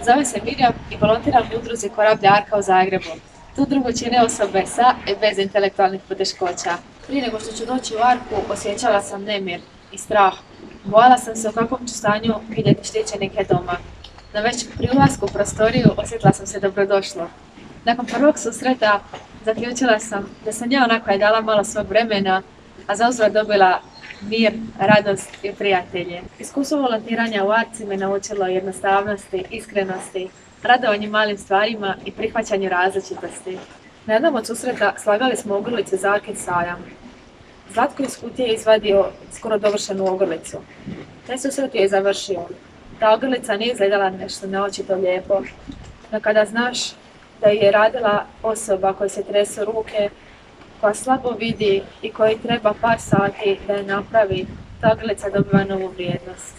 Zove se Mirjam i volontiram u udruzi Korablja Arka u Zagrebu. Tu udrugu čine osobe sa i bez intelektualnih poteškoća. Prije nego što ću doći u Arku, osjećala sam nemir i strah. Bojala sam se u kakvom ću stanju vidjeti štićenike doma. No već pri ulasku u prostoriju osjetila sam se dobrodošlo. Nakon prvog susreta zaključila sam da sam ja ona koja je dala malo svog vremena, a zauzvrat dobila mir, radost i prijatelje. Iskustvo volontiranja u Arci me naučilo jednostavnosti, iskrenosti, radovanju malim stvarima i prihvaćanju različitosti. Na jednom od susreta slagali smo ogrlice za Arkin sajam. Zlatko iz kutije izvadio skoro dovršenu ogrlicu. Taj susret je završio. Ta ogrlica nije izgledala nešto naočito lijepo, no kada znaš da je radila osoba koja se tresu ruke, koja slabo vidi i koji treba par sati da je napravi, ta ogrlica dobiva novu vrijednost.